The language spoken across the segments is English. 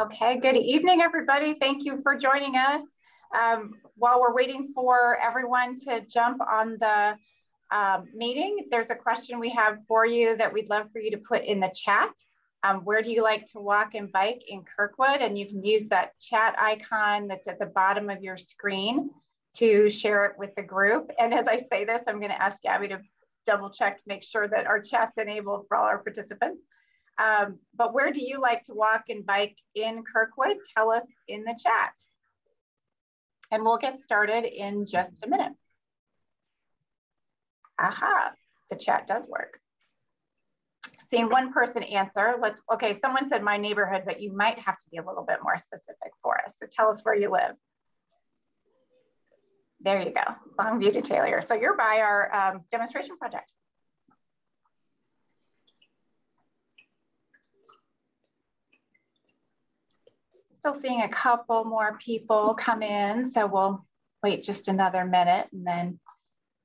Okay, good evening, everybody. Thank you for joining us. While we're waiting for everyone to jump on the meeting, there's a question we have for you that we'd love for you to put in the chat. Where do you like to walk and bike in Kirkwood? And you can use that chat icon that's at the bottom of your screen to share it with the group. And as I say this, I'm going to ask Gabby to double check to make sure that our chat's enabled for all our participants. But where do you like to walk and bike in Kirkwood? Tell us in the chat. And we'll get started in just a minute. Aha, the chat does work. Seeing one person answer, okay, someone said my neighborhood, but you might have to be a little bit more specific for us. So tell us where you live. There you go, Longview to Taylor. So you're by our demonstration project. Still seeing a couple more people come in, so we'll wait just another minute and then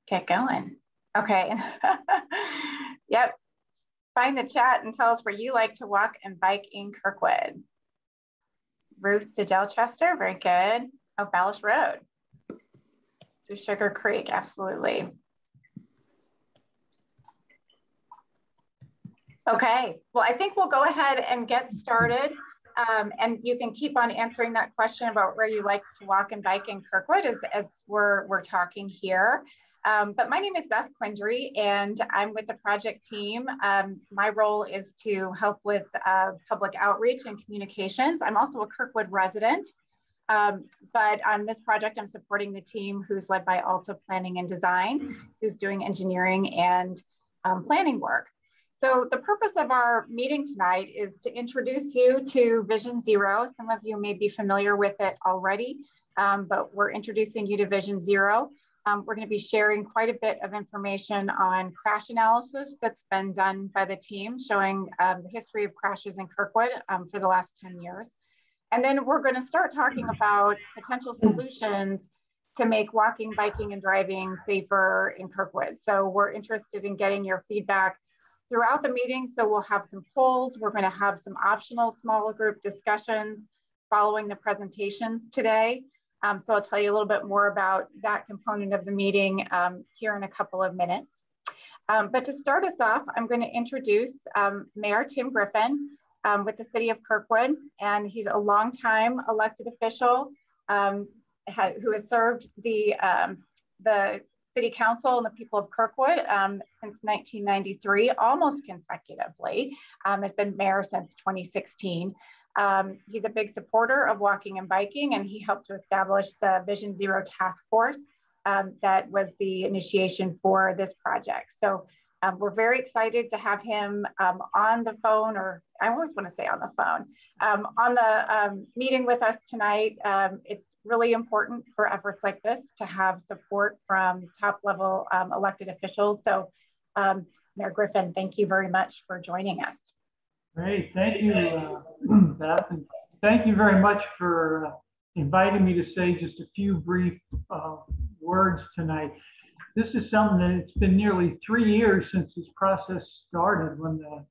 get going. Okay, yep. Find the chat and tell us where you like to walk and bike in Kirkwood. Ruth to Delchester, very good. Oh, Ballas Road. To Sugar Creek, absolutely. Okay, well, I think we'll go ahead and get started. And you can keep on answering that question about where you like to walk and bike in Kirkwood as we're talking here. But my name is Beth Quindry, and I'm with the project team. My role is to help with public outreach and communications. I'm also a Kirkwood resident, but on this project, I'm supporting the team who's led by Alta Planning and Design, who's doing engineering and planning work. So the purpose of our meeting tonight is to introduce you to Vision Zero. Some of you may be familiar with it already, but we're introducing you to Vision Zero. We're going to be sharing quite a bit of information on crash analysis that's been done by the team, showing the history of crashes in Kirkwood for the last 10 years. And then we're going to start talking about potential solutions to make walking, biking, and driving safer in Kirkwood. So we're interested in getting your feedback throughout the meeting. So we'll have some polls. We're going to have some optional smaller group discussions following the presentations today. So I'll tell you a little bit more about that component of the meeting here in a couple of minutes. But to start us off, I'm going to introduce Mayor Tim Griffin with the City of Kirkwood. And he's a longtime elected official who has served the City Council and the people of Kirkwood since 1993, almost consecutively. Has been mayor since 2016. He's a big supporter of walking and biking, and he helped to establish the Vision Zero Task Force that was the initiation for this project. So we're very excited to have him on the phone, or I always want to say on the phone, on the meeting with us tonight. It's really important for efforts like this to have support from top level elected officials. So Mayor Griffin, thank you very much for joining us. Great, thank you, Beth, and thank you very much for inviting me to say just a few brief words tonight. This is something that it's been nearly 3 years since this process started, when the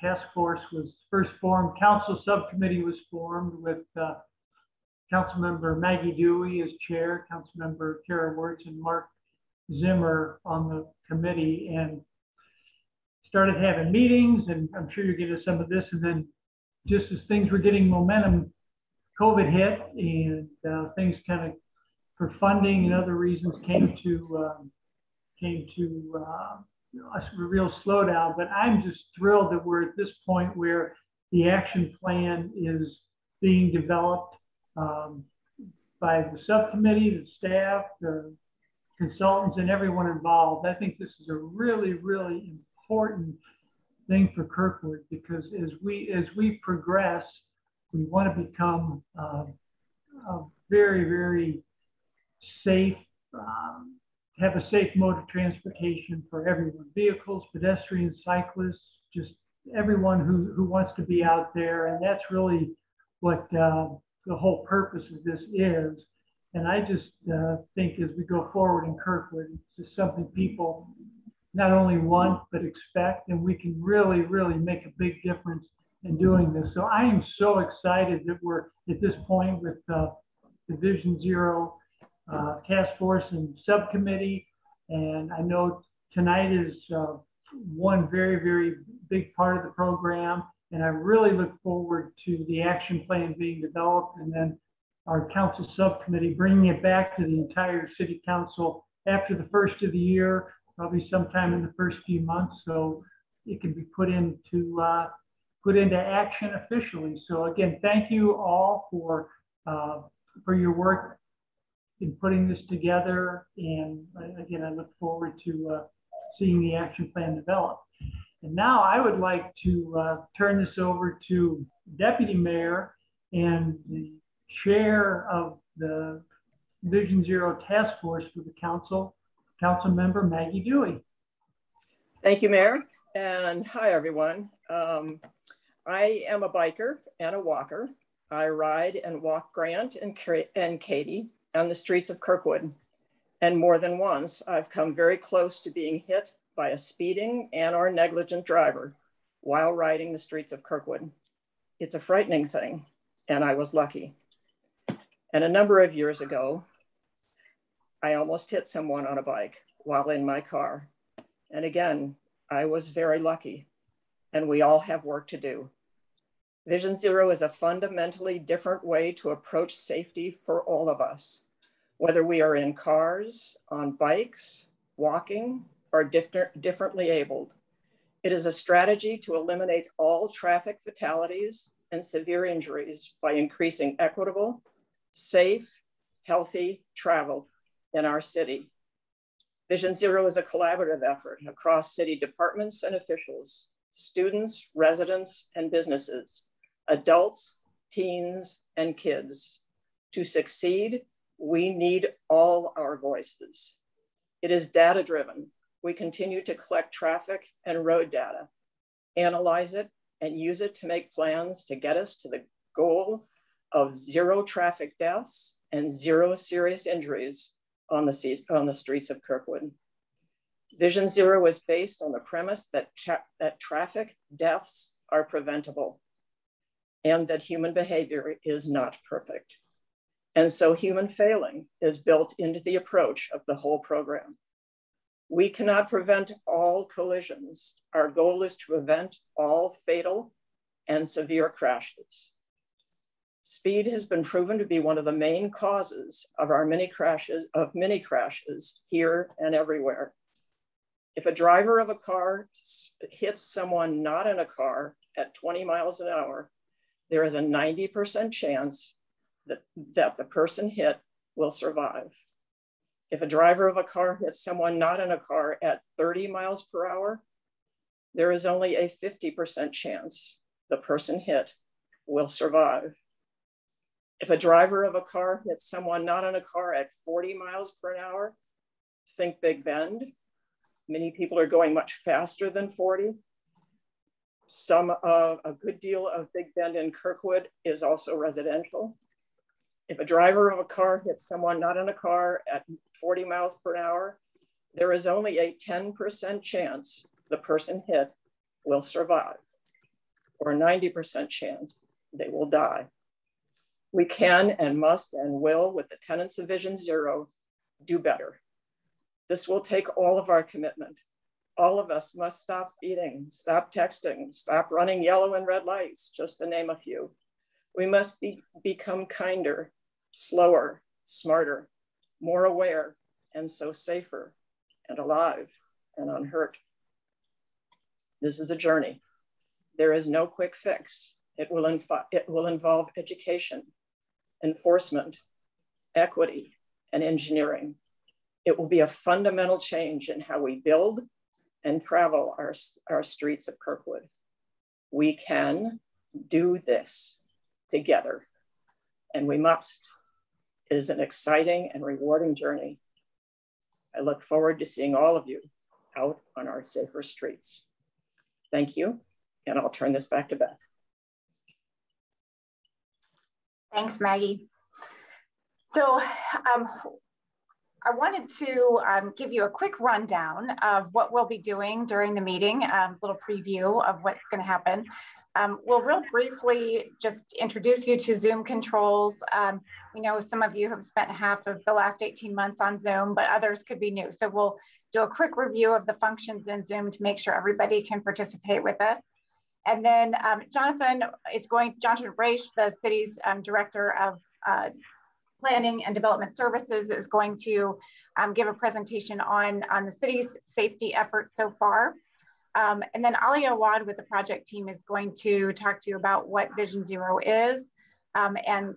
task force was first formed. Council subcommittee was formed with Councilmember Maggie Dewey as chair, Councilmember Kara Wirtz and Mark Zimmer on the committee, and started having meetings, and I'm sure you'll get into some of this. And then just as things were getting momentum, COVID hit, and things kind of, for funding and other reasons, came to a real slowdown. But I'm just thrilled that we're at this point where the action plan is being developed by the subcommittee, the staff, the consultants, and everyone involved. I think this is a really, really important thing for Kirkwood, because as we progress, we want to become a very, very safe, have a safe mode of transportation for everyone: vehicles, pedestrians, cyclists, just everyone who wants to be out there. And that's really what the whole purpose of this is. And I just think as we go forward in Kirkwood, it's just something people not only want, but expect, and we can really, really make a big difference in doing this. So I am so excited that we're at this point with the Vision Zero Task Force and Subcommittee. And I know tonight is one very, very big part of the program. And I really look forward to the action plan being developed and then our council subcommittee bringing it back to the entire city council after the first of the year, probably sometime in the first few months, so it can be put into action officially. So again, thank you all for your work in putting this together. And again, I look forward to seeing the action plan develop. And now I would like to turn this over to Deputy Mayor and the Chair of the Vision Zero Task Force for the Council, Council Member Maggie Dewey. Thank you, Mayor, and hi, everyone. I am a biker and a walker. I ride and walk Grant and Katie on the streets of Kirkwood. And more than once, I've come very close to being hit by a speeding and or negligent driver while riding the streets of Kirkwood. It's a frightening thing, and I was lucky. And a number of years ago, I almost hit someone on a bike while in my car. And again, I was very lucky, and we all have work to do. Vision Zero is a fundamentally different way to approach safety for all of us, whether we are in cars, on bikes, walking, or differently abled. It is a strategy to eliminate all traffic fatalities and severe injuries by increasing equitable, safe, healthy travel in our city. Vision Zero is a collaborative effort across city departments and officials, students, residents, and businesses, adults, teens, and kids. To succeed, we need all our voices. It is data-driven. We continue to collect traffic and road data, analyze it, and use it to make plans to get us to the goal of 0 traffic deaths and 0 serious injuries on the streets of Kirkwood. Vision Zero is based on the premise that traffic deaths are preventable and that human behavior is not perfect. And so human failing is built into the approach of the whole program. We cannot prevent all collisions. Our goal is to prevent all fatal and severe crashes. Speed has been proven to be one of the main causes of many crashes here and everywhere. If a driver of a car hits someone not in a car at 20 miles an hour, there is a 90% chance that the person hit will survive. If a driver of a car hits someone not in a car at 30 miles per hour, there is only a 50% chance the person hit will survive. If a driver of a car hits someone not in a car at 40 miles per hour, think Big Bend. Many people are going much faster than 40. A good deal of Big Bend in Kirkwood is also residential. If a driver of a car hits someone not in a car at 40 miles per hour, there is only a 10% chance the person hit will survive, or a 90% chance they will die. We can and must and will, with the tenets of Vision Zero, do better. This will take all of our commitment. All of us must stop speeding, stop texting, stop running yellow and red lights, just to name a few. We must become kinder, slower, smarter, more aware, and so safer and alive and unhurt. This is a journey. There is no quick fix. It will involve education, enforcement, equity, and engineering. It will be a fundamental change in how we build and travel our streets of Kirkwood. We can do this together, and we must. It is an exciting and rewarding journey. I look forward to seeing all of you out on our safer streets. Thank you, and I'll turn this back to Beth. Thanks, Maggie. So I wanted to give you a quick rundown of what we'll be doing during the meeting, a little preview of what's going to happen. We'll real briefly just introduce you to Zoom controls. We know some of you have spent half of the last 18 months on Zoom, but others could be new. So we'll do a quick review of the functions in Zoom to make sure everybody can participate with us. And then Jonathan Braish, the city's director of Planning and Development Services, is going to give a presentation on the city's safety efforts so far. And then Ali Awad with the project team is going to talk to you about what Vision Zero is and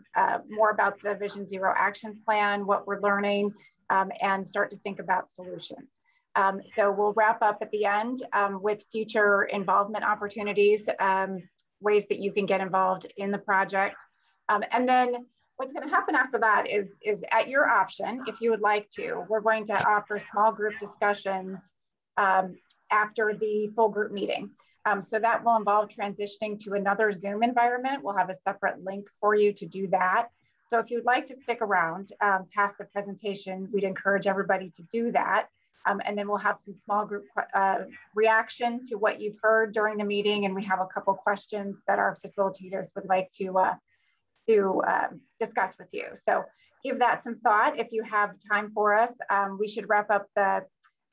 more about the Vision Zero action plan, what we're learning, and start to think about solutions. So we'll wrap up at the end with future involvement opportunities, ways that you can get involved in the project. And then what's going to happen after that is at your option, if you would like to, we're going to offer small group discussions after the full group meeting. So that will involve transitioning to another Zoom environment. We'll have a separate link for you to do that. So if you'd like to stick around past the presentation, we'd encourage everybody to do that. And then we'll have some small group reaction to what you've heard during the meeting. And we have a couple questions that our facilitators would like to discuss with you. So give that some thought if you have time for us. We should wrap up the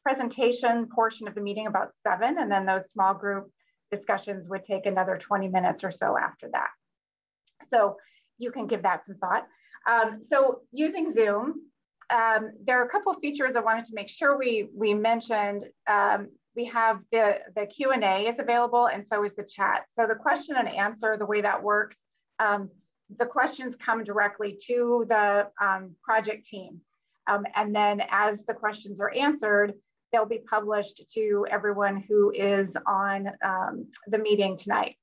presentation portion of the meeting about 7, and then those small group discussions would take another 20 minutes or so after that. So you can give that some thought. So using Zoom, there are a couple of features I wanted to make sure we mentioned. We have the Q&A is available, and so is the chat. So the question and answer, the way that works, the questions come directly to the project team. And then as the questions are answered, they'll be published to everyone who is on the meeting tonight.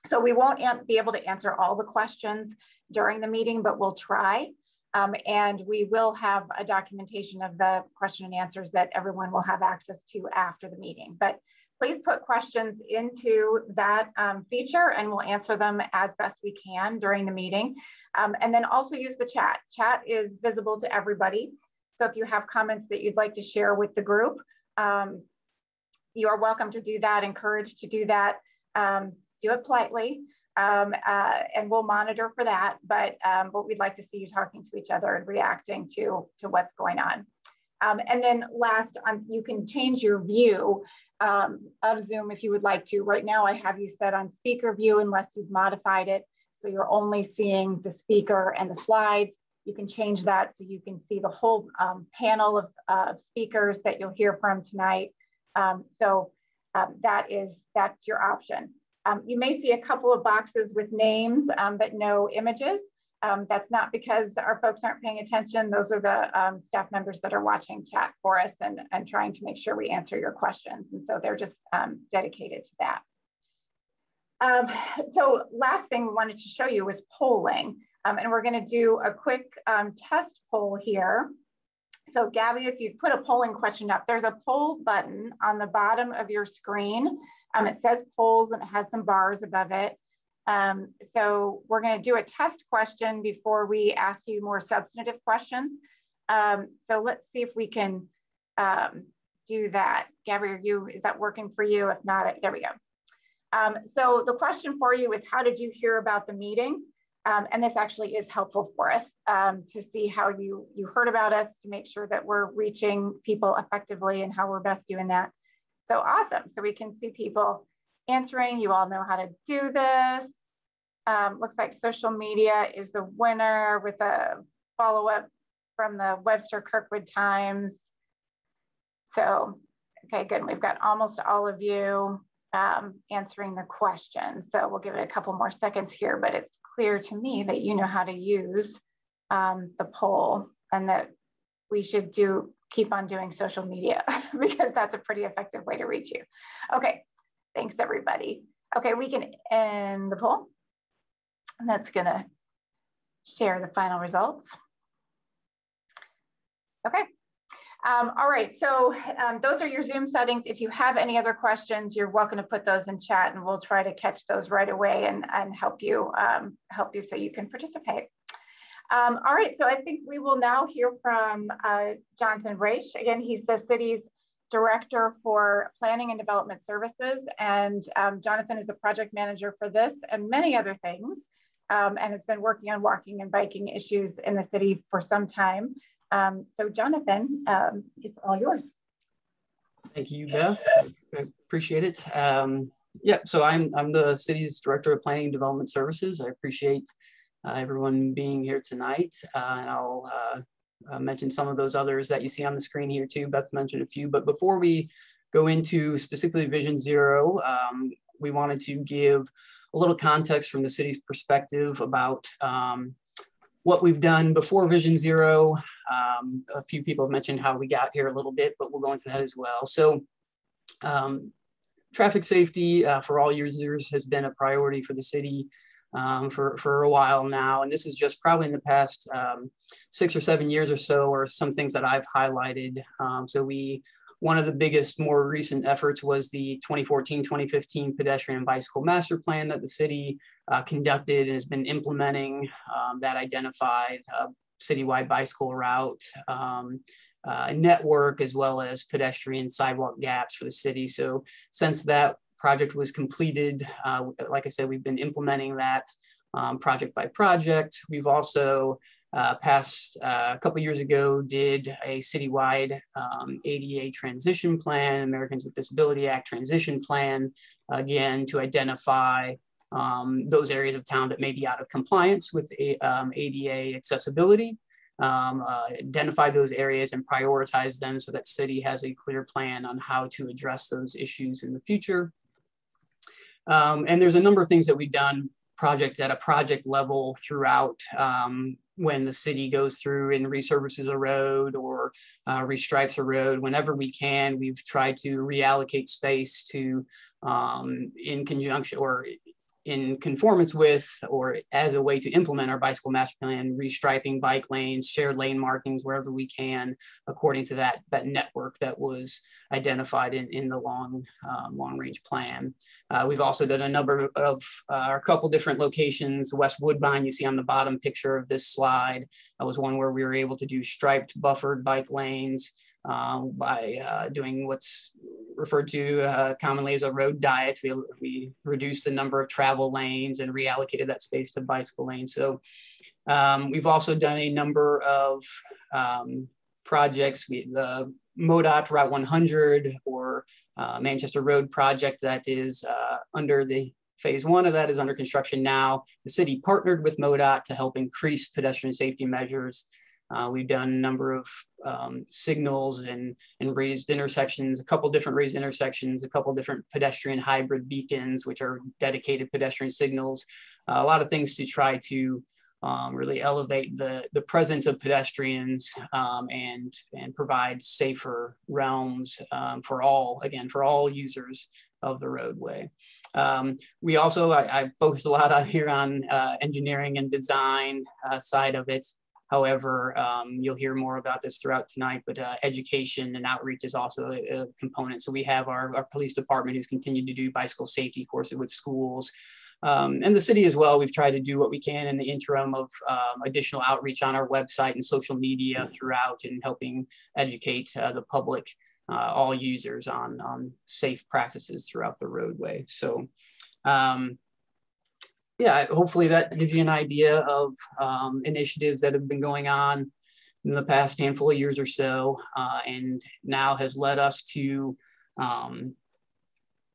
So we won't be able to answer all the questions during the meeting, but we'll try. And we will have a documentation of the question and answers that everyone will have access to after the meeting. But please put questions into that feature and we'll answer them as best we can during the meeting. And then also use the chat. Chat is visible to everybody. So if you have comments that you'd like to share with the group, you are welcome to do that, encouraged to do that. Do it politely, and we'll monitor for that. But we'd like to see you talking to each other and reacting to what's going on. And then last, you can change your view of Zoom if you would like to. Right now, I have you set on speaker view unless you've modified it. So you're only seeing the speaker and the slides. You can change that so you can see the whole panel of speakers that you'll hear from tonight. That's your option. You may see a couple of boxes with names, but no images. That's not because our folks aren't paying attention. Those are the staff members that are watching chat for us and trying to make sure we answer your questions. And so they're just dedicated to that. So last thing we wanted to show you was polling. And we're going to do a quick test poll here. So Gabby, if you put a polling question up, there's a poll button on the bottom of your screen. It says polls and it has some bars above it. So we're going to do a test question before we ask you more substantive questions. So let's see if we can do that. Gabby, is that working for you? If not, there we go. So the question for you is, how did you hear about the meeting? And this actually is helpful for us to see how you heard about us, to make sure that we're reaching people effectively and how we're best doing that. So awesome. So we can see people answering. You all know how to do this. Looks like social media is the winner with a follow-up from the Webster Kirkwood Times. So, okay, good. We've got almost all of you answering the question. So we'll give it a couple more seconds here, but it's clear to me that you know how to use the poll and that we should keep on doing social media because that's a pretty effective way to reach you. Okay, thanks everybody. Okay, we can end the poll. And that's gonna share the final results. Okay. All right, so those are your Zoom settings. If you have any other questions, you're welcome to put those in chat and we'll try to catch those right away and help you so you can participate. All right, so I think we will now hear from Jonathan Reich. Again, he's the city's Director for Planning and Development Services. And Jonathan is the project manager for this and many other things, and has been working on walking and biking issues in the city for some time. So Jonathan, it's all yours. Thank you, Beth. I appreciate it. Yeah, so I'm the city's Director of Planning and Development Services. I appreciate everyone being here tonight, and I'll mention some of those others that you see on the screen here too. Beth mentioned a few, but before we go into specifically Vision Zero, we wanted to give a little context from the city's perspective about what we've done before Vision Zero. A few people have mentioned how we got here a little bit, but we'll go into that as well. So traffic safety for all users has been a priority for the city for a while now. And this is just probably in the past 6 or 7 years or so, or some things that I've highlighted. One of the biggest, more recent efforts was the 2014-2015 Pedestrian and Bicycle Master Plan that the city conducted and has been implementing, that identified a citywide bicycle route network, as well as pedestrian sidewalk gaps for the city. So since that project was completed, like I said, we've been implementing that project by project. We've also a couple years ago, did a citywide ADA transition plan, Americans with Disability Act transition plan, again, to identify those areas of town that may be out of compliance with ADA accessibility, identify those areas and prioritize them so that city has a clear plan on how to address those issues in the future. And there's a number of things that we've done at a project level throughout when the city goes through and resurfaces a road or restripes a road. Whenever we can, we've tried to reallocate space to, in conjunction or in conformance with, or as a way to implement our bicycle master plan, restriping bike lanes, shared lane markings wherever we can, according to that network that was identified in the long range plan. We've also done a number of, a couple different locations. West Woodbine, you see on the bottom picture of this slide, that was one where we were able to do striped buffered bike lanes by doing what's referred to commonly as a road diet. We reduced the number of travel lanes and reallocated that space to bicycle lanes. So we've also done a number of projects. The MoDOT Route 100 or Manchester Road project that is under the phase 1 of that is under construction now. The city partnered with MoDOT to help increase pedestrian safety measures. We've done a number of signals and raised intersections, a couple different raised intersections, a couple different pedestrian hybrid beacons, which are dedicated pedestrian signals, a lot of things to try to really elevate the presence of pedestrians and provide safer realms for all users of the roadway. We also, I focused a lot on engineering and design side of it. However, you'll hear more about this throughout tonight, but education and outreach is also a component. So we have our police department who's continued to do bicycle safety courses with schools. And the city as well, we've tried to do what we can in the interim of additional outreach on our website and social media throughout, and helping educate the public, all users on safe practices throughout the roadway. So yeah, hopefully that gives you an idea of initiatives that have been going on in the past handful of years or so, and now has led us to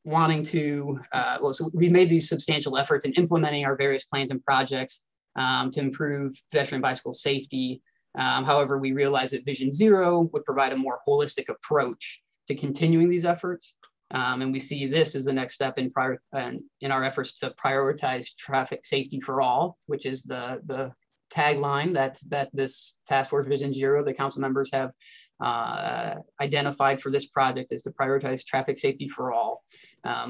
wanting to, so we've made these substantial efforts in implementing our various plans and projects to improve pedestrian bicycle safety. However, we realized that Vision Zero would provide a more holistic approach to continuing these efforts. And we see this as the next step in our efforts to prioritize traffic safety for all, which is the tagline that this Task Force Vision Zero, the council members have identified for this project, is to prioritize traffic safety for all.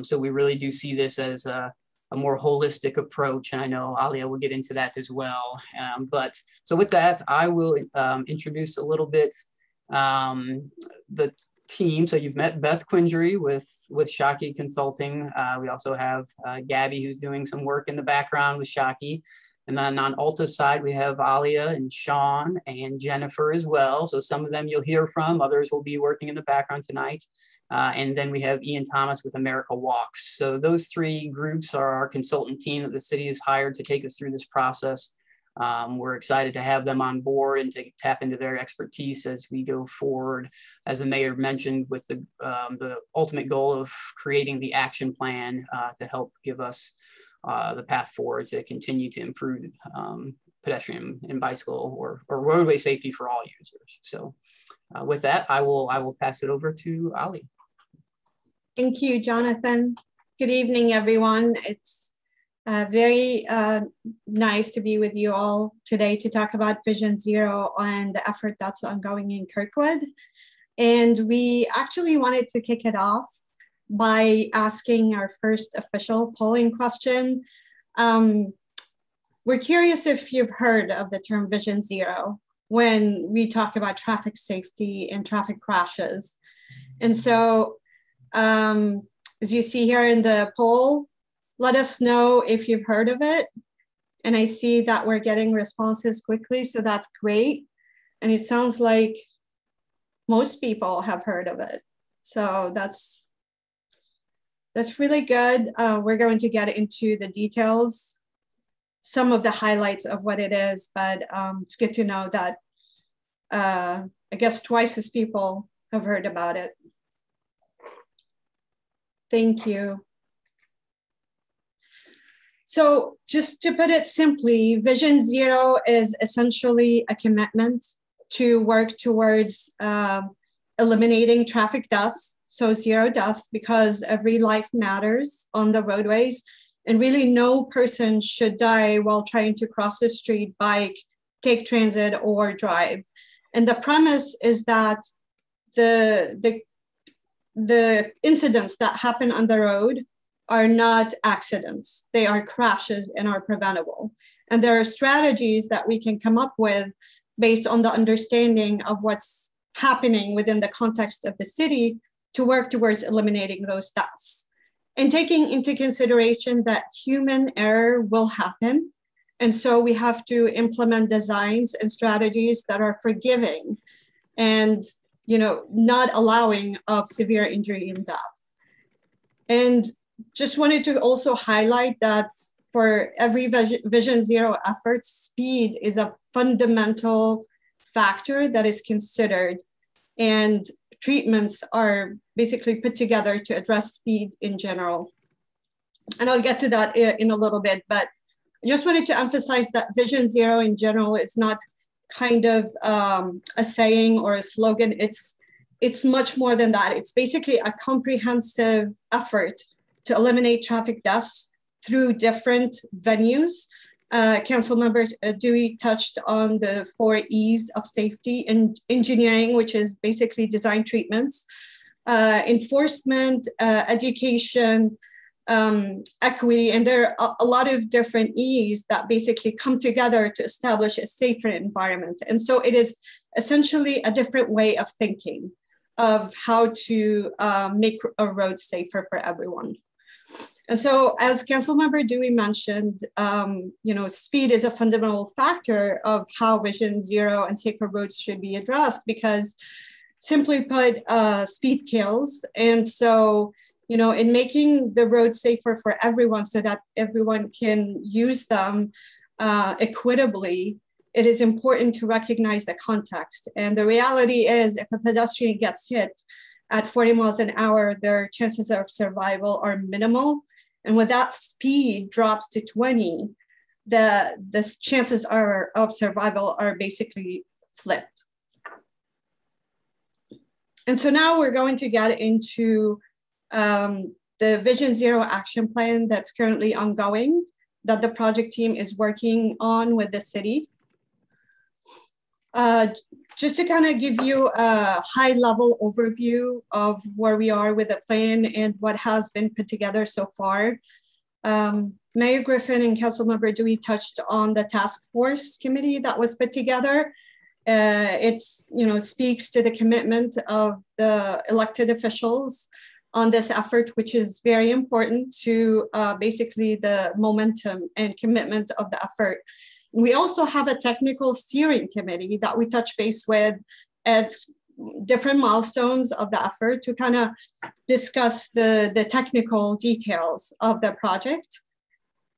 So we really do see this as a more holistic approach, and I know Alia will get into that as well. But so with that, I will introduce a little bit the team. So you've met Beth Quindry with Shockey Consulting. We also have Gabby, who's doing some work in the background with Shockey. And then on Alta's side, we have Alia and Sean and Jennifer as well. So some of them you'll hear from, others will be working in the background tonight. And then we have Ian Thomas with America Walks. So those three groups are our consultant team that the city has hired to take us through this process. We're excited to have them on board and to tap into their expertise as we go forward, as the mayor mentioned, with the ultimate goal of creating the action plan to help give us the path forward to continue to improve pedestrian and bicycle or roadway safety for all users. So with that, I will pass it over to Ali. Thank you, Jonathan. Good evening, everyone. It's very nice to be with you all today to talk about Vision Zero and the effort that's ongoing in Kirkwood. And we actually wanted to kick it off by asking our first official polling question. We're curious if you've heard of the term Vision Zero when we talk about traffic safety and traffic crashes. And so, as you see here in the poll, let us know if you've heard of it. And I see that we're getting responses quickly, so that's great. And it sounds like most people have heard of it. So that's really good. We're going to get into the details, some of the highlights of what it is, but it's good to know that I guess twice as people have heard about it. Thank you. So just to put it simply, Vision Zero is essentially a commitment to work towards eliminating traffic deaths, so zero deaths, because every life matters on the roadways, and really no person should die while trying to cross the street, bike, take transit, or drive. And the premise is that the incidents that happen on the road are not accidents. They are crashes and are preventable. And there are strategies that we can come up with based on the understanding of what's happening within the context of the city to work towards eliminating those deaths. And taking into consideration that human error will happen. And so we have to implement designs and strategies that are forgiving and not allowing of severe injury and death. And just wanted to also highlight that for every Vision Zero effort, speed is a fundamental factor that is considered, and treatments are basically put together to address speed in general. And I'll get to that in a little bit, but I just wanted to emphasize that Vision Zero in general is not kind of a saying or a slogan. It's much more than that. It's basically a comprehensive effort to eliminate traffic deaths through different venues. Councilmember Dewey touched on the 4 E's of safety and engineering, which is basically design treatments, enforcement, education, equity, and there are a lot of different E's that basically come together to establish a safer environment. And so it is essentially a different way of thinking of how to make a road safer for everyone. And so as Councilmember Dewey mentioned, speed is a fundamental factor of how Vision Zero and safer roads should be addressed, because simply put, speed kills. And so, in making the road safer for everyone so that everyone can use them equitably, it is important to recognize the context. And the reality is, if a pedestrian gets hit at 40 miles an hour, their chances of survival are minimal. And when that speed drops to 20, the chances of survival are basically flipped. And so now we're going to get into the Vision Zero action plan that's currently ongoing, that the project team is working on with the city. Just to kind of give you a high-level overview of where we are with the plan and what has been put together so far. Mayor Griffin and Councilmember Dewey touched on the task force committee that was put together. It speaks to the commitment of the elected officials on this effort, which is very important to basically the momentum and commitment of the effort. We also have a technical steering committee that we touch base with at different milestones of the effort to kind of discuss the technical details of the project.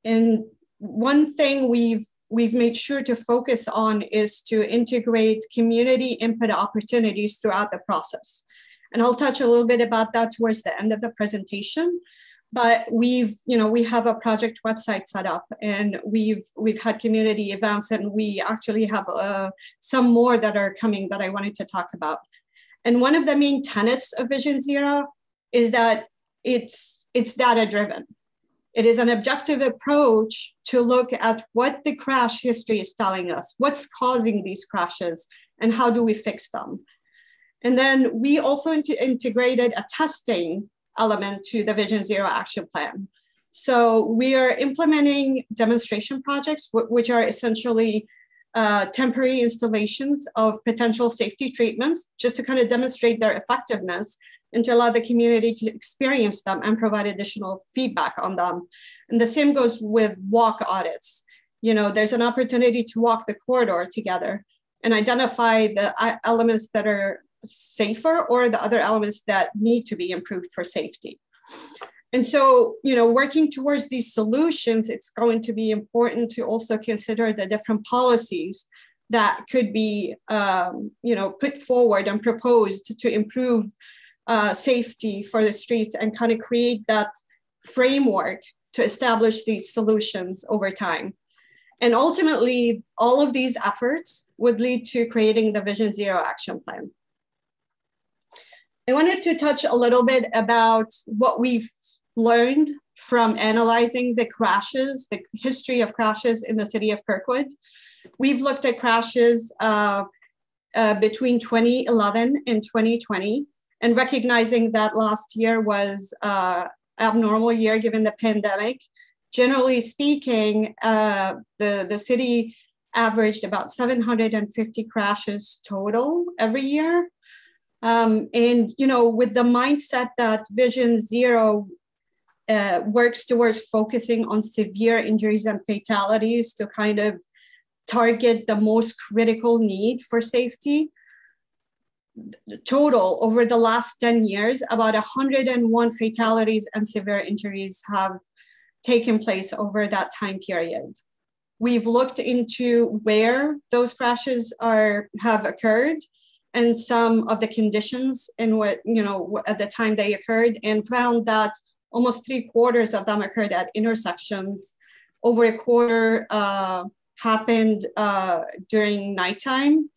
And one thing we've made sure to focus on is to integrate community input opportunities throughout the process. And I'll touch a little bit about that towards the end of the presentation. But we have a project website set up, and we've had community events, and we actually have some more that are coming that I wanted to talk about. And one of the main tenets of Vision Zero is that it's data driven. It is an objective approach to look at what the crash history is telling us, what's causing these crashes, and how do we fix them. And then we also integrated a testing element to the Vision Zero action plan. So we are implementing demonstration projects, which are essentially temporary installations of potential safety treatments, just to kind of demonstrate their effectiveness and to allow the community to experience them and provide additional feedback on them. And the same goes with walk audits. There's an opportunity to walk the corridor together and identify the elements that are safer or the other elements that need to be improved for safety. And so, working towards these solutions, it's going to be important to also consider the different policies that could be, put forward and proposed to improve safety for the streets and kind of create that framework to establish these solutions over time. And ultimately, all of these efforts would lead to creating the Vision Zero action plan. I wanted to touch a little bit about what we've learned from analyzing the crashes, the history of crashes in the city of Kirkwood. We've looked at crashes between 2011 and 2020, and recognizing that last year was an abnormal year given the pandemic. Generally speaking, the city averaged about 750 crashes total every year. And, with the mindset that Vision Zero works towards focusing on severe injuries and fatalities to kind of target the most critical need for safety, total over the last 10 years, about 101 fatalities and severe injuries have taken place over that time period. We've looked into where those crashes have occurred and some of the conditions in what, at the time they occurred, and found that almost 3/4 of them occurred at intersections. Over a quarter happened during nighttime.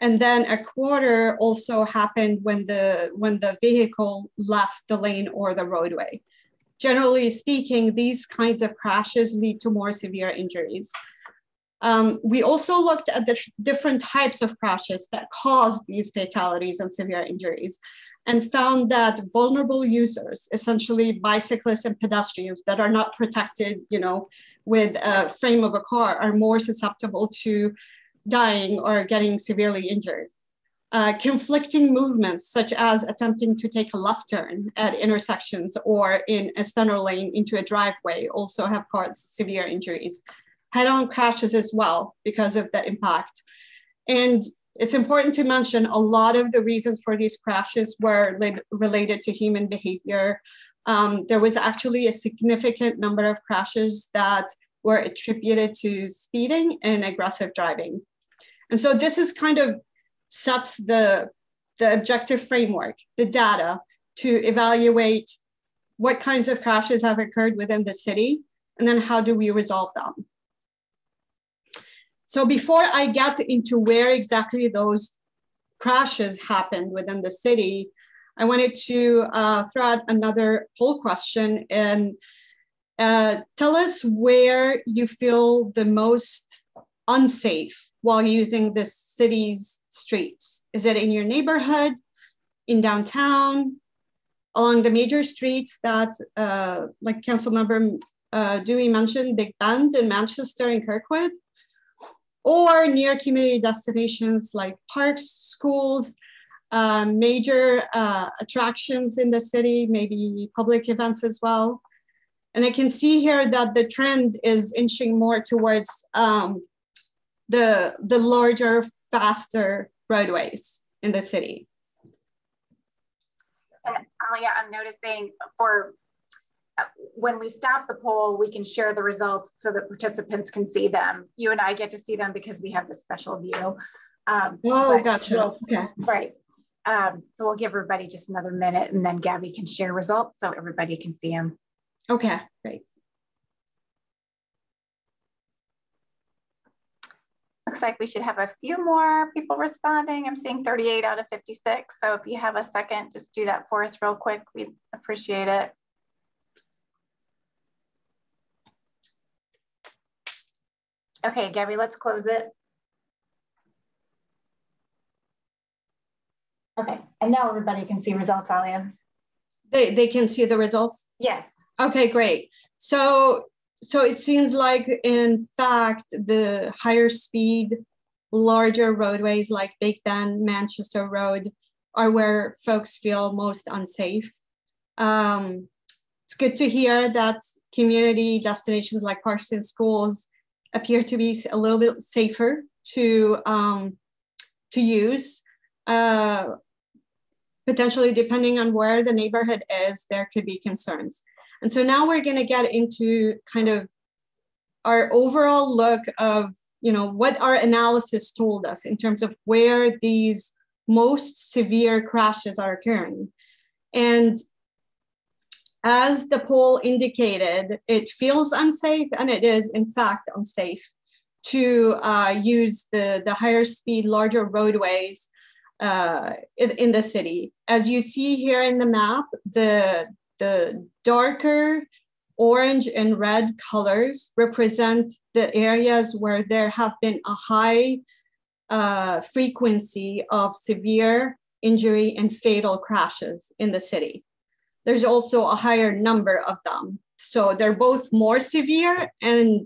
And then a quarter also happened when the vehicle left the lane or the roadway. Generally speaking, these kinds of crashes lead to more severe injuries. We also looked at the different types of crashes that cause these fatalities and severe injuries, and found that vulnerable users, essentially bicyclists and pedestrians that are not protected, with a frame of a car, are more susceptible to dying or getting severely injured. Conflicting movements, such as attempting to take a left turn at intersections or in a center lane into a driveway, also have caused severe injuries. Head-on crashes as well because of the impact. And it's important to mention a lot of the reasons for these crashes were related to human behavior. There was actually a significant number of crashes that were attributed to speeding and aggressive driving. And so this is kind of sets the objective framework, the data, to evaluate what kinds of crashes have occurred within the city, and then how do we resolve them. So before I get into where exactly those crashes happened within the city, I wanted to throw out another poll question and tell us where you feel the most unsafe while using the city's streets. Is it in your neighborhood, in downtown, along the major streets that, like Councilmember Dewey mentioned, Big Bend in Manchester and Kirkwood, or near community destinations like parks, schools, major attractions in the city, maybe public events as well. And I can see here that the trend is inching more towards the larger, faster roadways in the city. And Alia, I'm noticing for when we stop the poll, we can share the results so that participants can see them. You and I get to see them because we have this special view. Gotcha. Okay. Right. So we'll give everybody just another minute and then Gabby can share results so everybody can see them. Okay, great. Looks like we should have a few more people responding. I'm seeing 38 out of 56. So if you have a second, just do that for us real quick. We'd appreciate it. Okay, Gabby, let's close it. Okay, and now everybody can see results, Alia. They can see the results? Yes. Okay, great. So it seems like, in fact, the higher speed, larger roadways like Big Bend, Manchester Road are where folks feel most unsafe. It's good to hear that community destinations like parks and schools appear to be a little bit safer to use. Potentially, depending on where the neighborhood is, there could be concerns. And so now we're going to get into kind of our overall look of, what our analysis told us in terms of where these most severe crashes are occurring. And as the poll indicated, it feels unsafe, and it is in fact unsafe to use the higher speed, larger roadways in the city. As you see here in the map, the darker orange and red colors represent the areas where there have been a high frequency of severe injury and fatal crashes in the city. There's also a higher number of them. So they're both more severe, and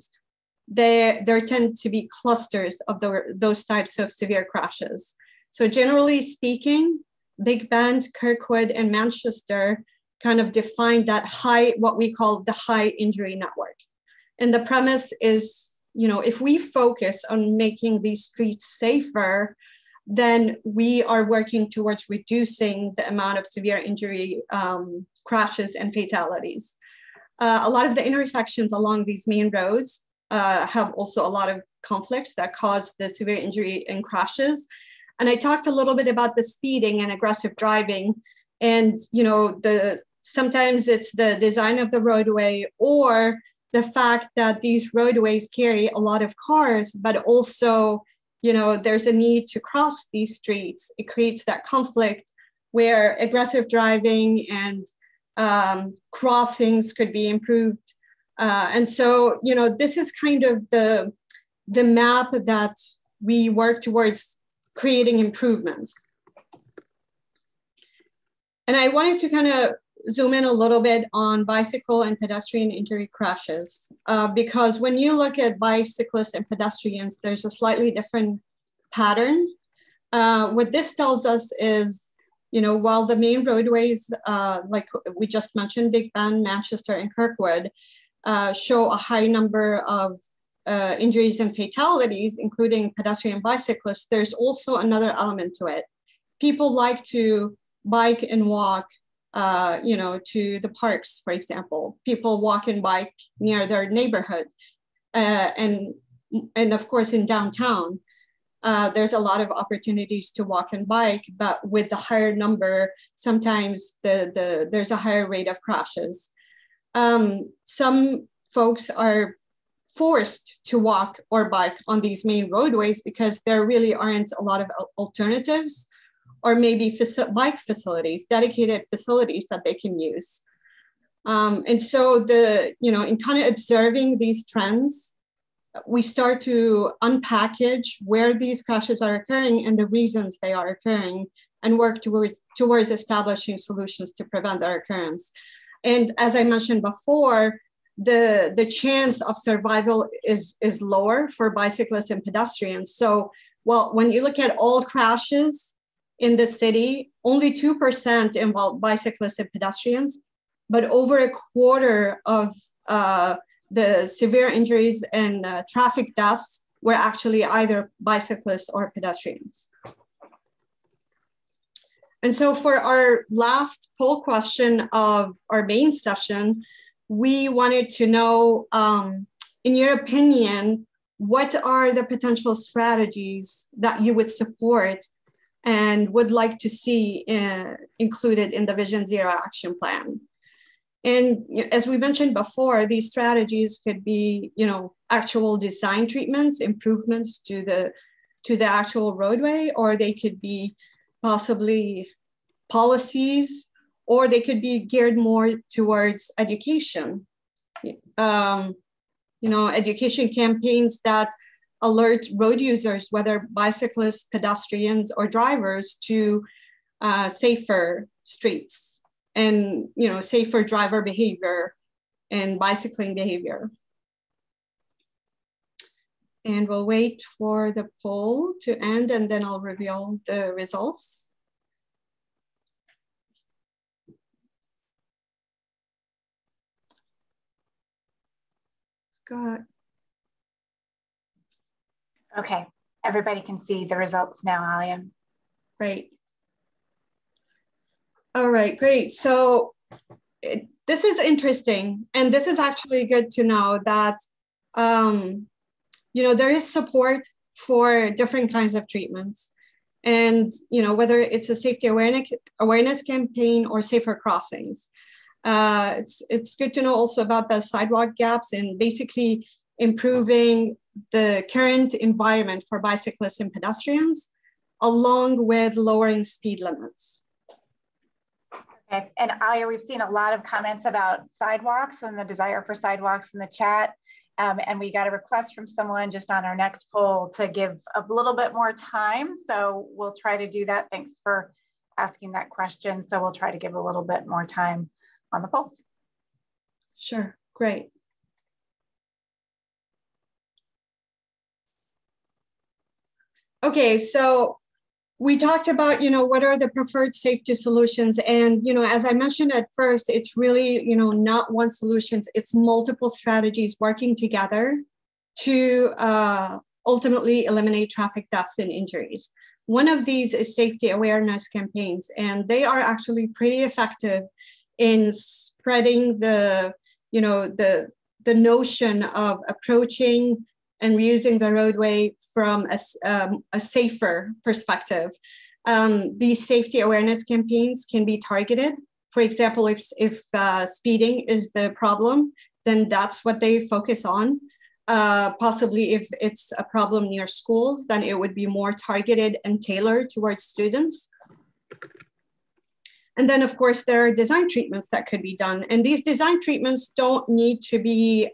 there tend to be clusters of those types of severe crashes. So generally speaking, Big Bend, Kirkwood, and Manchester kind of define that high, what we call the high injury network. And the premise is, if we focus on making these streets safer, then we are working towards reducing the amount of severe injury crashes and fatalities. A lot of the intersections along these main roads have also a lot of conflicts that cause the severe injury and crashes. And I talked a little bit about the speeding and aggressive driving, and sometimes it's the design of the roadway or the fact that these roadways carry a lot of cars, but also, there's a need to cross these streets. It creates that conflict where aggressive driving and crossings could be improved. And so, this is kind of the map that we work towards creating improvements. And I wanted to kind of zoom in a little bit on bicycle and pedestrian injury crashes, because when you look at bicyclists and pedestrians, there's a slightly different pattern. What this tells us is, while the main roadways, like we just mentioned, Big Bend, Manchester, and Kirkwood, show a high number of injuries and fatalities, including pedestrian and bicyclists, there's also another element to it. People like to bike and walk to the parks, for example. People walk and bike near their neighborhood. And of course, in downtown, there's a lot of opportunities to walk and bike, but with the higher number, sometimes there's a higher rate of crashes. Some folks are forced to walk or bike on these main roadways because there really aren't a lot of alternatives, or maybe bike facilities, dedicated facilities that they can use. And so in kind of observing these trends, we start to unpackage where these crashes are occurring and the reasons they are occurring, and work towards establishing solutions to prevent their occurrence. And as I mentioned before, the chance of survival is lower for bicyclists and pedestrians. So, well, when you look at all crashes, in the city, only 2% involved bicyclists and pedestrians, but over a quarter of the severe injuries and traffic deaths were actually either bicyclists or pedestrians. And so for our last poll question of our main session, we wanted to know, in your opinion, what are the potential strategies that you would support and would like to see included in the Vision Zero action plan? And as we mentioned before, these strategies could be, actual design treatments, improvements to the actual roadway, or they could be possibly policies, or they could be geared more towards education. Education campaigns that alert road users, whether bicyclists, pedestrians, or drivers, to safer streets and safer driver behavior and bicycling behavior. And we'll wait for the poll to end, and then I'll reveal the results. Got. Okay, everybody can see the results now, Alia. Great. All right, great. So this is interesting, and this is actually good to know that there is support for different kinds of treatments, and whether it's a safety awareness campaign or safer crossings. It's good to know also about the sidewalk gaps and basically improving the current environment for bicyclists and pedestrians, along with lowering speed limits. Okay, and Alia, we've seen a lot of comments about sidewalks and the desire for sidewalks in the chat. And we got a request from someone just on our next poll to give a little bit more time. So we'll try to do that. Thanks for asking that question. So we'll try to give a little bit more time on the polls. Sure, great. Okay, so we talked about, what are the preferred safety solutions? And, as I mentioned at first, it's really, not one solution, it's multiple strategies working together to ultimately eliminate traffic deaths and injuries. One of these is safety awareness campaigns, and they are actually pretty effective in spreading the notion of approaching and reusing the roadway from a safer perspective. These safety awareness campaigns can be targeted. For example, if speeding is the problem, then that's what they focus on. Possibly if it's a problem near schools, then it would be more targeted and tailored towards students. And then, of course, there are design treatments that could be done. And these design treatments don't need to be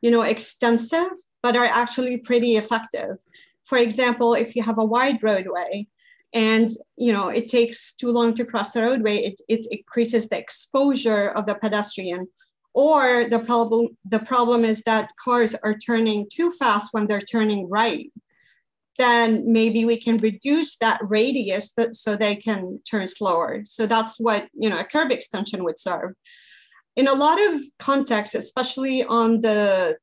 extensive, but are actually pretty effective. For example, if you have a wide roadway and it takes too long to cross the roadway, it increases the exposure of the pedestrian. Or the problem is that cars are turning too fast when they're turning right. Then maybe we can reduce that radius so they can turn slower. So that's what a curb extension would serve. In a lot of contexts, especially on the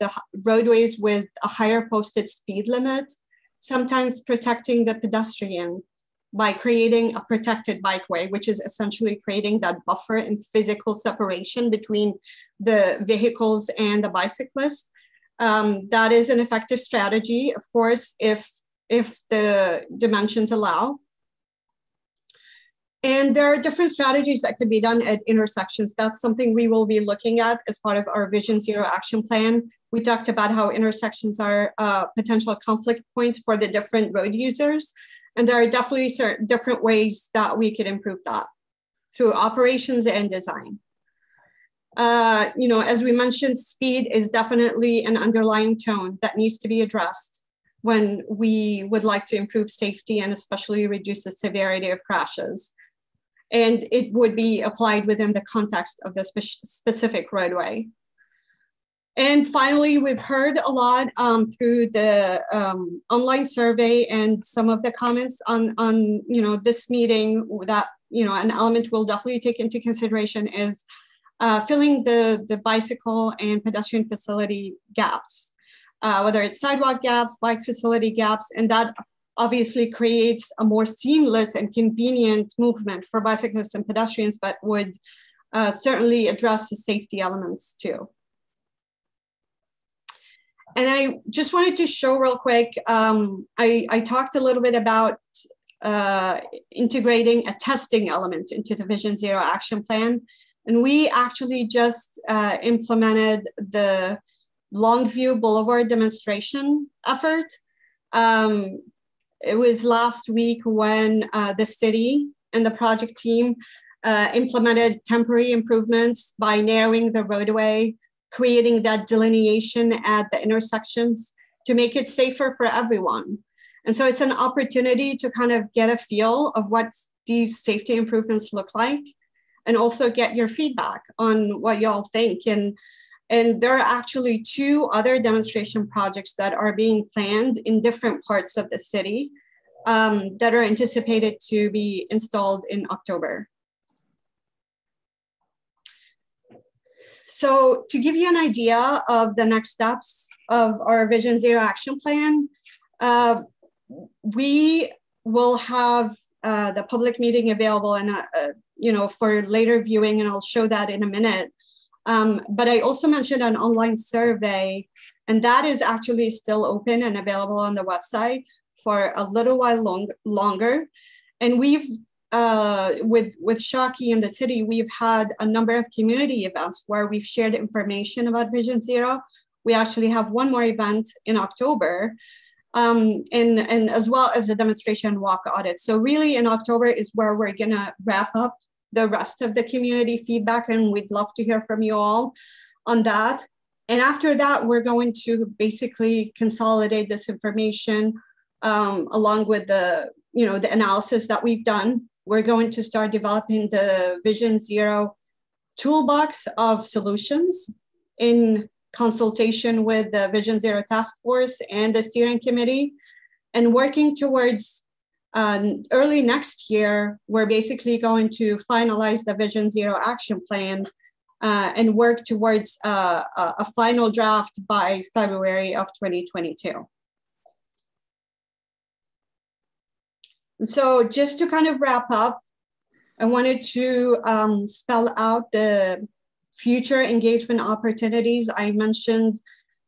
roadways with a higher posted speed limit, sometimes protecting the pedestrian by creating a protected bikeway, which is essentially creating that buffer and physical separation between the vehicles and the bicyclists. That is an effective strategy, of course, if the dimensions allow. And there are different strategies that could be done at intersections. That's something we will be looking at as part of our Vision Zero action plan. We talked about how intersections are potential conflict points for the different road users. And there are definitely certain different ways that we could improve that through operations and design. As we mentioned, speed is definitely an underlying tone that needs to be addressed when we would like to improve safety and especially reduce the severity of crashes. And it would be applied within the context of the specific roadway. And finally, we've heard a lot through the online survey and some of the comments on this meeting that an element we'll definitely take into consideration is filling the bicycle and pedestrian facility gaps, whether it's sidewalk gaps, bike facility gaps, and that obviously creates a more seamless and convenient movement for bicyclists and pedestrians, but would certainly address the safety elements too. And I just wanted to show real quick, I talked a little bit about integrating a testing element into the Vision Zero action plan. And we actually just implemented the Longview Boulevard demonstration effort. It was last week when the city and the project team implemented temporary improvements by narrowing the roadway, creating that delineation at the intersections to make it safer for everyone. And so it's an opportunity to kind of get a feel of what these safety improvements look like, and also get your feedback on what y'all think. And there are actually 2 other demonstration projects that are being planned in different parts of the city that are anticipated to be installed in October. So to give you an idea of the next steps of our Vision Zero action plan, we will have the public meeting available and for later viewing, and I'll show that in a minute. But I also mentioned an online survey, and that is actually still open and available on the website for a little while longer. And we've with Shockey in the city, we've had a number of community events where we've shared information about Vision Zero. We actually have one more event in October, and as well as the demonstration walk audit. So really in October is where we're gonna wrap up the rest of the community feedback, and we'd love to hear from you all on that. And after that, we're going to basically consolidate this information along with the analysis that we've done. We're going to start developing the Vision Zero toolbox of solutions in consultation with the Vision Zero Task Force and the steering committee, and working towards early next year, we're basically going to finalize the Vision Zero action plan and work towards a final draft by February of 2022. So just to kind of wrap up, I wanted to spell out the future engagement opportunities. I mentioned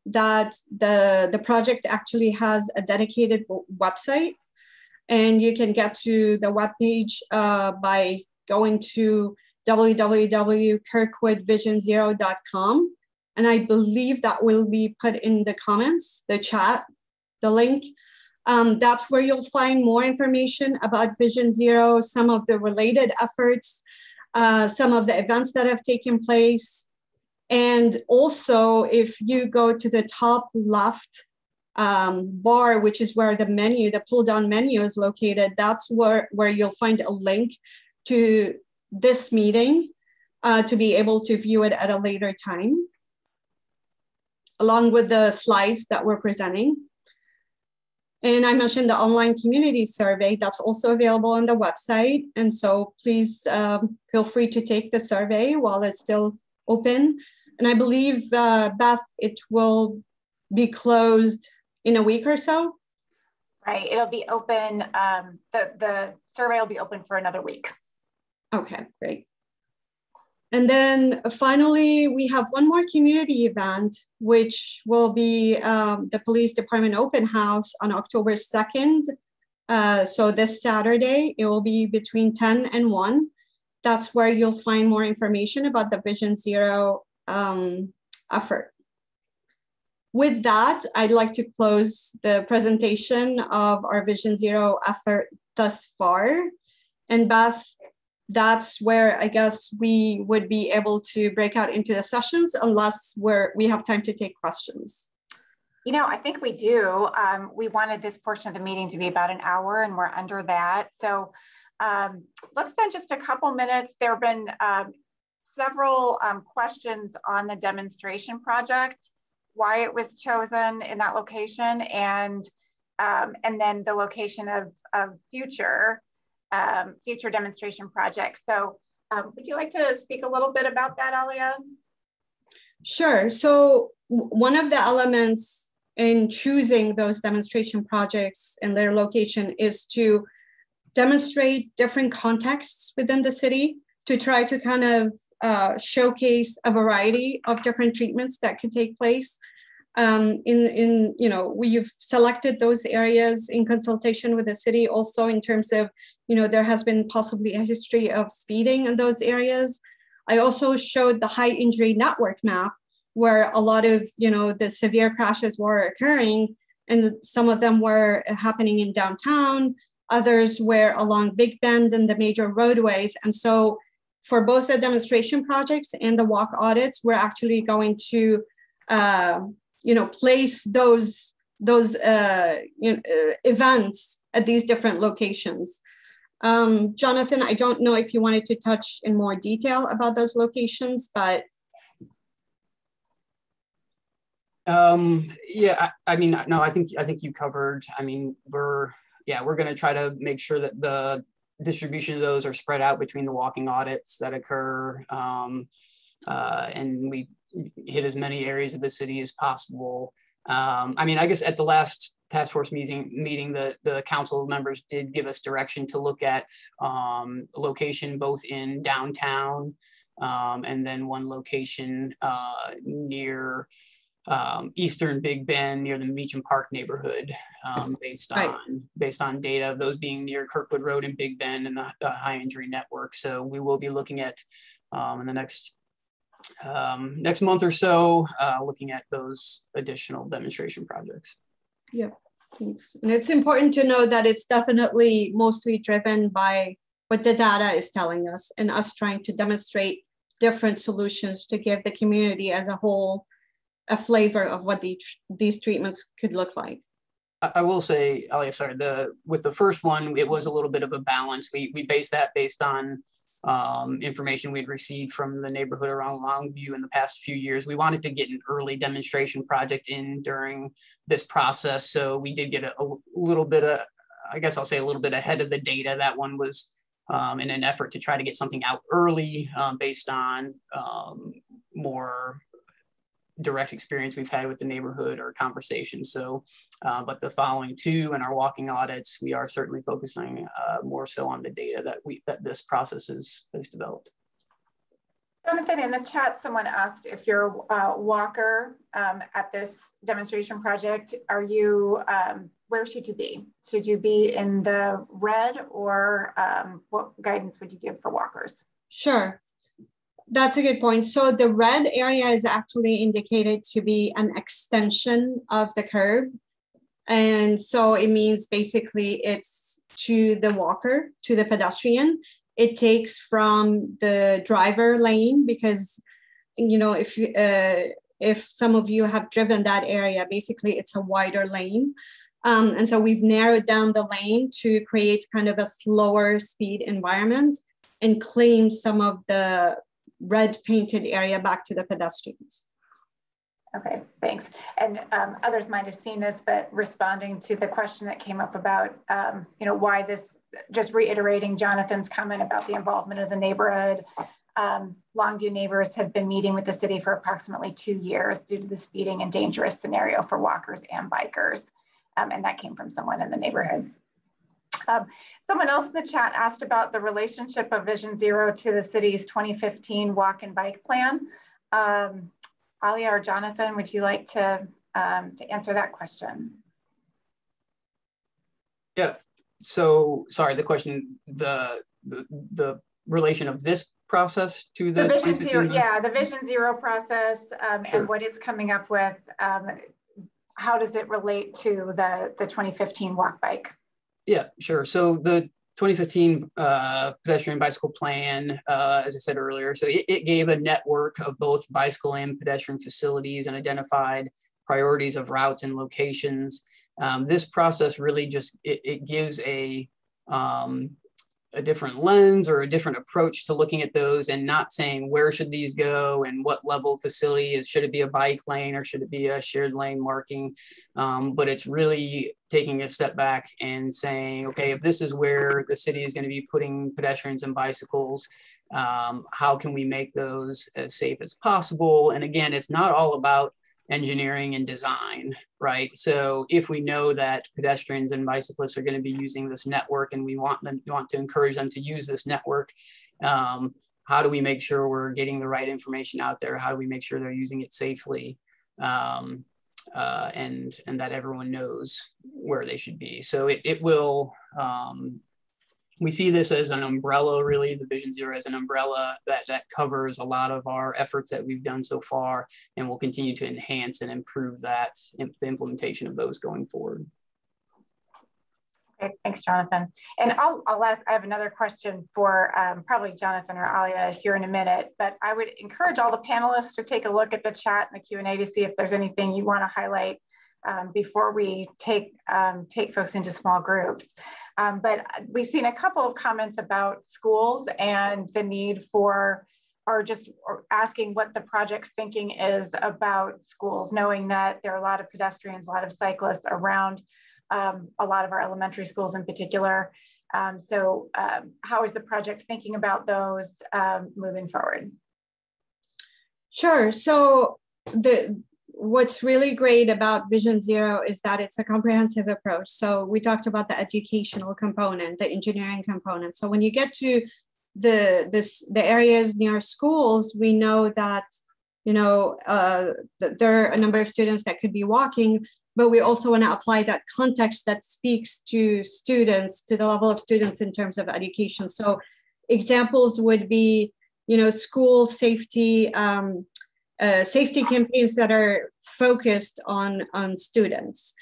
that the project actually has a dedicated website, and you can get to the webpage by going to www.kirkwoodvisionzero.com. And I believe that will be put in the comments, the chat, the link. That's where you'll find more information about Vision Zero, some of the related efforts, some of the events that have taken place. And also, if you go to the top left bar, which is where the menu, the pull down menu is located, that's where you'll find a link to this meeting to be able to view it at a later time, along with the slides that we're presenting. And I mentioned the online community survey that's also available on the website. And so please feel free to take the survey while it's still open. And I believe, Beth, it will be closed in a week or so. Right, it'll be open, the survey will be open for another week. Okay, great. And then finally, we have one more community event, which will be the Police Department Open House on October 2nd. So this Saturday, it will be between 10 and 1. That's where you'll find more information about the Vision Zero effort. With that, I'd like to close the presentation of our Vision Zero effort thus far. And Beth, that's where I guess we would be able to break out into the sessions unless we have time to take questions. You know, I think we do. We wanted this portion of the meeting to be about an hour, and we're under that. So let's spend just a couple minutes. There have been several questions on the demonstration project. why it was chosen in that location, and then the location of future demonstration projects. So would you like to speak a little bit about that, Alia? Sure. So one of the elements in choosing those demonstration projects and their location is to demonstrate different contexts within the city, to try to kind of showcase a variety of different treatments that could take place. We've selected those areas in consultation with the city, also in terms of, there has been possibly a history of speeding in those areas. I also showed the high injury network map, where a lot of, the severe crashes were occurring, and some of them were happening in downtown, others were along Big Bend and the major roadways. And so for both the demonstration projects and the walk audits, we're actually going to, place those events at these different locations. Jonathan, I don't know if you wanted to touch in more detail about those locations, but. Yeah, I mean, no, I think you covered. I mean, we're going to try to make sure that the distribution of those are spread out between the walking audits that occur, and we hit as many areas of the city as possible. I mean, I guess at the last task force meeting, the council members did give us direction to look at location both in downtown, and then one location near Eastern Big Bend, near the Meacham Park neighborhood, based on data of those being near Kirkwood Road and Big Bend and the high injury network. So we will be looking at in the next month or so, looking at those additional demonstration projects. Yep, thanks. And it's important to know that it's definitely mostly driven by what the data is telling us, and us trying to demonstrate different solutions to give the community as a whole a flavor of what these treatments could look like. I will say, Alia, sorry, with the first one, it was a little bit of a balance. We based that based on information we'd received from the neighborhood around Longview in the past few years. We wanted to get an early demonstration project in during this process. So we did get a little bit of, I guess I'll say a little bit ahead of the data. That one was in an effort to try to get something out early based on more direct experience we've had with the neighborhood or conversations. So, but the following two and our walking audits, we are certainly focusing more so on the data that this process has developed. Jonathan, in the chat, someone asked if you're a walker at this demonstration project, are you, where should you be? Should you be in the red, or what guidance would you give for walkers? Sure. That's a good point. So the red area is actually indicated to be an extension of the curb. And so it means basically it's to the walker, to the pedestrian. It takes from the driver lane, because, if some of you have driven that area, basically it's a wider lane. And so we've narrowed down the lane to create kind of a slower speed environment and claim some of the red painted area back to the pedestrians. Okay, thanks. And others might have seen this, but responding to the question that came up about, why this, just reiterating Jonathan's comment about the involvement of the neighborhood. Longview neighbors have been meeting with the city for approximately 2 years due to the speeding and dangerous scenario for walkers and bikers. And that came from someone in the neighborhood. Someone else in the chat asked about the relationship of Vision Zero to the city's 2015 walk and bike plan. Alia or Jonathan, would you like to answer that question? Yeah. So sorry, the question, the relation of this process to the Vision Zero, yeah, the Vision Zero process, sure. And what it's coming up with. How does it relate to the 2015 walk bike? Yeah, sure. So the 2015 pedestrian bicycle plan, as I said earlier, so it gave a network of both bicycle and pedestrian facilities and identified priorities of routes and locations. This process really just, it gives a a different lens or a different approach to looking at those, and not saying where should these go and what level of facility should it be, a bike lane or should it be a shared lane marking, but it's really taking a step back and saying, okay, if this is where the city is going to be putting pedestrians and bicycles, how can we make those as safe as possible? And again, it's not all about engineering and design, right? So if we know that pedestrians and bicyclists are going to be using this network and we want to encourage them to use this network, how do we make sure we're getting the right information out there? How do we make sure they're using it safely, and that everyone knows where they should be? So it will, we see this as an umbrella, really, the Vision Zero as an umbrella that covers a lot of our efforts that we've done so far, and we'll continue to enhance and improve that, the implementation of those going forward. Okay, thanks, Jonathan. And I'll ask, I have another question for probably Jonathan or Alia here in a minute, but I would encourage all the panelists to take a look at the chat and the Q&A to see if there's anything you want to highlight before we take folks into small groups. But we've seen a couple of comments about schools and the need for, or just asking what the project's thinking is about schools, knowing that there are a lot of pedestrians, a lot of cyclists around a lot of our elementary schools in particular. So how is the project thinking about those moving forward? Sure. So what's really great about Vision Zero is that it's a comprehensive approach. So we talked about the educational component, the engineering component. So when you get to the areas near schools, we know that, that there are a number of students that could be walking, but we also want to apply that context that speaks to students, to the level of students in terms of education. So examples would be, school safety, safety campaigns that are focused on students.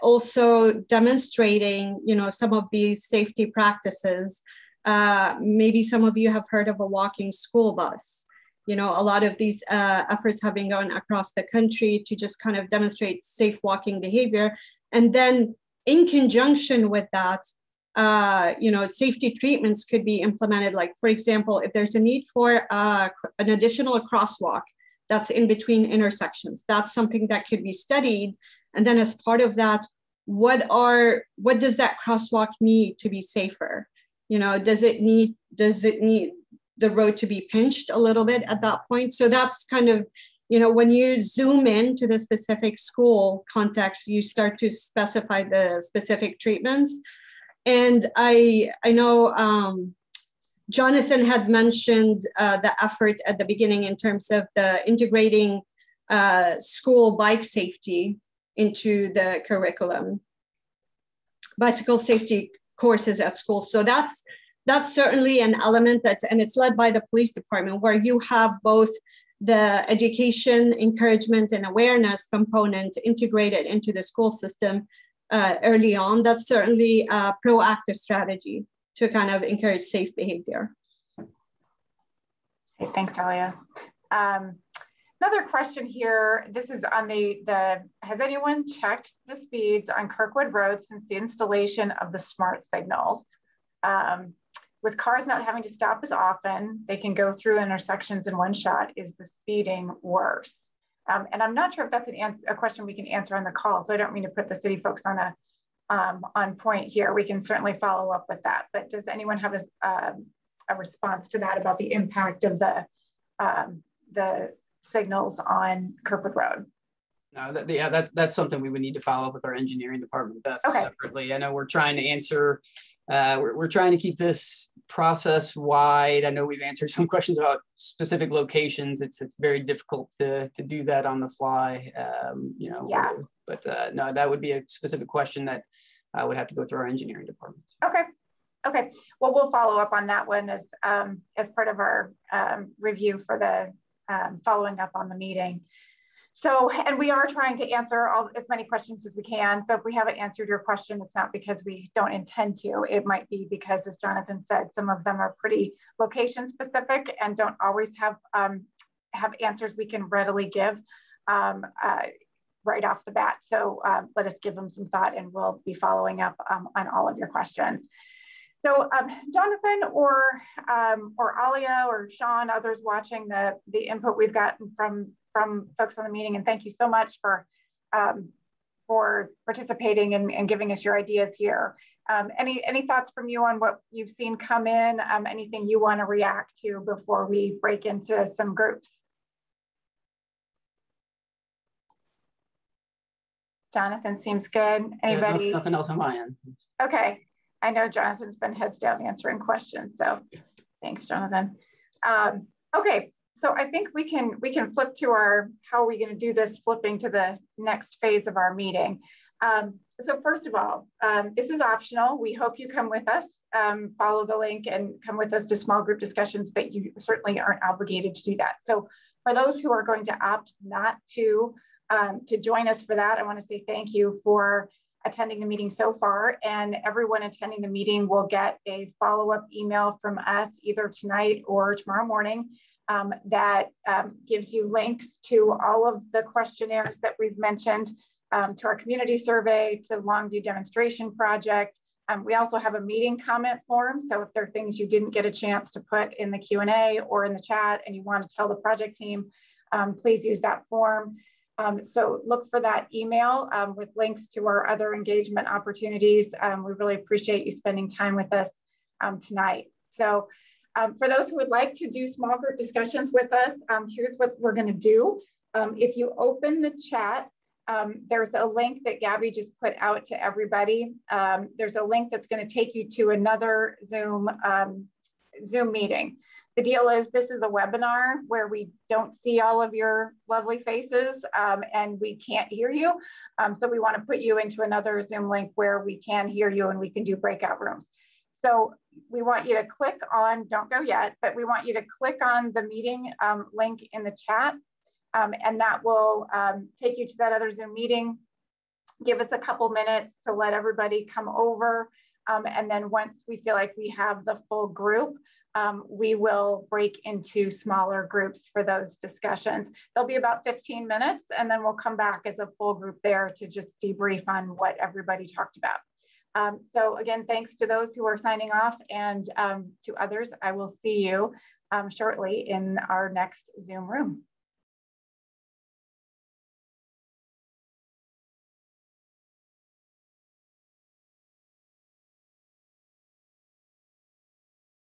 Also demonstrating, some of these safety practices. Maybe some of you have heard of a walking school bus. A lot of these efforts have been going across the country to just kind of demonstrate safe walking behavior. And then in conjunction with that, safety treatments could be implemented. Like, for example, if there's a need for an additional crosswalk that's in between intersections, that's something that could be studied. And then as part of that, what does that crosswalk need to be safer? Does it need the road to be pinched a little bit at that point? So that's kind of, when you zoom in to the specific school context, you start to specify the specific treatments. And I know Jonathan had mentioned the effort at the beginning in terms of the integrating school bike safety into the curriculum, bicycle safety courses at school. So that's certainly an element and it's led by the police department, where you have both the education, encouragement, and awareness component integrated into the school system early on. That's certainly a proactive strategy to kind of encourage safe behavior. Okay, thanks, Alia. Another question here. This is on has anyone checked the speeds on Kirkwood Road since the installation of the smart signals? With cars not having to stop as often, they can go through intersections in one shot. Is the speeding worse? And I'm not sure if that's a question we can answer on the call, so I don't mean to put the city folks on point here. We can certainly follow up with that. But does anyone have a response to that about the impact of the signals on Kirkwood Road? No, that's something we would need to follow up with our engineering department, Beth, separately. I know we're trying to answer. We're trying to keep this process wide. I know we've answered some questions about specific locations. It's very difficult to do that on the fly, Yeah. But no, that would be a specific question that would have to go through our engineering department. Okay. Well, we'll follow up on that one as part of our review for the following up on the meeting. So, and we are trying to answer as many questions as we can. So if we haven't answered your question, it's not because we don't intend to. It might be because, as Jonathan said, some of them are pretty location specific and don't always have answers we can readily give right off the bat. So let us give them some thought, and we'll be following up on all of your questions. So Jonathan or Alia or Sean, others watching the input we've gotten from folks on the meeting, and thank you so much for participating and giving us your ideas here. Any thoughts from you on what you've seen come in? Anything you want to react to before we break into some groups? Jonathan seems good. Anybody? Yeah, nothing else on my end. Okay. I know Jonathan's been heads down answering questions, so thanks, Jonathan. Okay, so I think we can flip to our, how are we going to do this, flipping to the next phase of our meeting. So first of all, this is optional. We hope you come with us, follow the link and come with us to small group discussions, but you certainly aren't obligated to do that. So for those who are going to opt not to join us for that, I want to say thank you for attending the meeting so far, and everyone attending the meeting will get a follow-up email from us either tonight or tomorrow morning that gives you links to all of the questionnaires that we've mentioned, to our community survey, to the Longview demonstration project. We also have a meeting comment form, so if there are things you didn't get a chance to put in the Q&A or in the chat and you want to tell the project team, please use that form. So look for that email with links to our other engagement opportunities. We really appreciate you spending time with us tonight. So for those who would like to do small group discussions with us, here's what we're going to do. If you open the chat, there's a link that Gabby just put out to everybody. There's a link that's going to take you to another Zoom meeting. The deal is, this is a webinar where we don't see all of your lovely faces and we can't hear you. So we want to put you into another Zoom link where we can hear you and we can do breakout rooms. So we want you to click on, don't go yet, but we want you to click on the meeting link in the chat, and that will take you to that other Zoom meeting. Give us a couple minutes to let everybody come over. And then once we feel like we have the full group, we will break into smaller groups for those discussions. They'll be about 15 minutes, and then we'll come back as a full group there to just debrief on what everybody talked about. So again, thanks to those who are signing off, and to others, I will see you shortly in our next Zoom room.